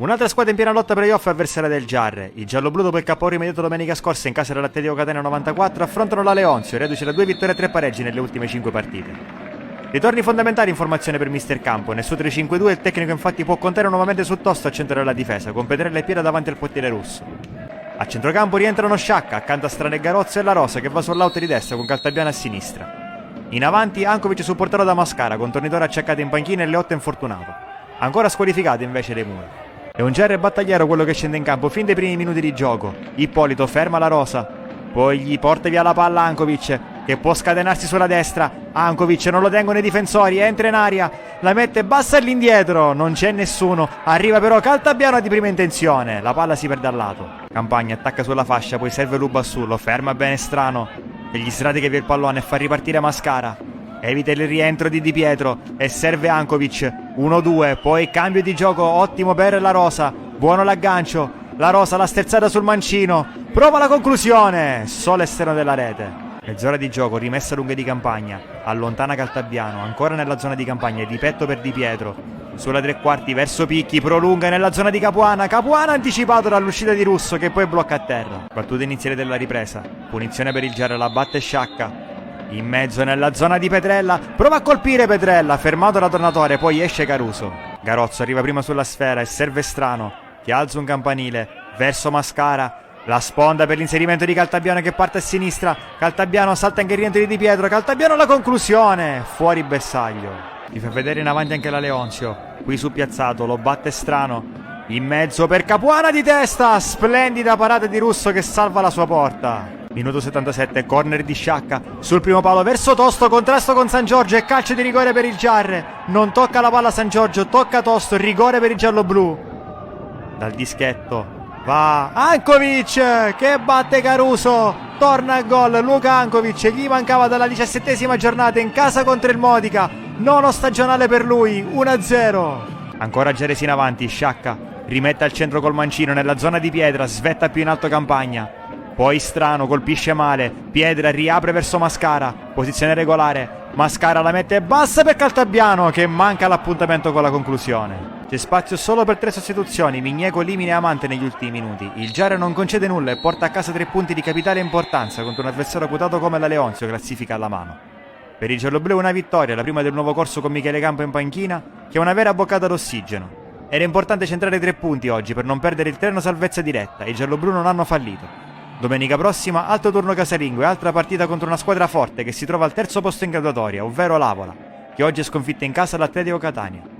Un'altra squadra in piena lotta playoff è avversaria del Giarre. I gialloblu, dopo il KO rimediato domenica scorsa in casa dell'Atletico Catania 94, affrontano la Leonzio, reduce da 2 vittorie e 3 pareggi nelle ultime 5 partite. Ritorni fondamentali in formazione per Mister Campo. Nel suo 3-5-2 il tecnico infatti può contare nuovamente su Tosto a centro della difesa, con Petrella e Piera davanti al portiere russo. A centrocampo rientrano Sciacca, accanto a Strane e Garozzo, e La Rosa che va sull'out di destra con Caltabiano a sinistra. In avanti Ankovic supportato da Mascara, con Tornitore acciaccato in panchina e Leotta infortunato. Ancora squalificato invece dei Mura. È un Giarre battagliero quello che scende in campo fin dai primi minuti di gioco. Ippolito ferma La Rosa, poi gli porta via la palla Ankovic, che può scatenarsi sulla destra. Ankovic non lo tengono i difensori, entra in aria, la mette bassa all'indietro, non c'è nessuno, arriva però Caltabiano di prima intenzione, la palla si perde al lato. Campagna attacca sulla fascia, poi serve Lubassullo, ferma bene Strano, e gli sradica via il pallone e fa ripartire Mascara. Evita il rientro di Di Pietro e serve Ankovic. 1-2, poi cambio di gioco ottimo per La Rosa, buono l'aggancio, La Rosa la sterzata sul mancino, prova la conclusione, solo esterno della rete. Mezz'ora di gioco, rimessa lunga di Campagna, allontana Caltabiano, ancora nella zona di Campagna, di petto per Di Pietro, sulla tre quarti verso Picchi, prolunga nella zona di Capuana, Capuana anticipato dall'uscita di Russo che poi blocca a terra. Battuta iniziale della ripresa, punizione per il Giarre, la batte Sciacca, in mezzo nella zona di Petrella, prova a colpire Petrella, fermato da Tornatore, poi esce Caruso. Garozzo arriva prima sulla sfera e serve Strano, che alza un campanile verso Mascara. La sponda per l'inserimento di Caltabiano che parte a sinistra. Caltabiano salta anche il rientro di Di Pietro. Caltabiano la conclusione. Fuori bersaglio. Li fa vedere in avanti anche la Leonzio. Qui su piazzato lo batte Strano. In mezzo per Capuana di testa. Splendida parata di Russo che salva la sua porta. Minuto 77, corner di Sciacca. Sul primo palo verso Tosto. Contrasto con San Giorgio e calcio di rigore per il Giarre. Non tocca la palla San Giorgio, tocca Tosto. Rigore per il gialloblu. Dal dischetto va Ankovic che batte Caruso, torna a gol Luka Ankovic, gli mancava dalla 17ª giornata in casa contro il Modica, nono stagionale per lui, 1-0. Ancora Geresi in avanti, Sciacca rimette al centro col mancino nella zona di Pietra, svetta più in alto Campagna, poi Strano colpisce male, Pietra riapre verso Mascara, posizione regolare, Mascara la mette bassa per Caltabiano che manca l'appuntamento con la conclusione. C'è spazio solo per 3 sostituzioni, Migneco, Limine e Amante negli ultimi minuti. Il Giarre non concede nulla e porta a casa 3 punti di capitale importanza contro un avversario quotato come la Leonzio, classifica alla mano. Per i gialloblu una vittoria, la prima del nuovo corso con Michele Campo in panchina, che è una vera boccata d'ossigeno. Era importante centrare 3 punti oggi per non perdere il treno salvezza diretta e i gialloblu non hanno fallito. Domenica prossima altro turno casalingo e altra partita contro una squadra forte che si trova al terzo posto in graduatoria, ovvero l'Avola, che oggi è sconfitta in casa all'Atletico Catania.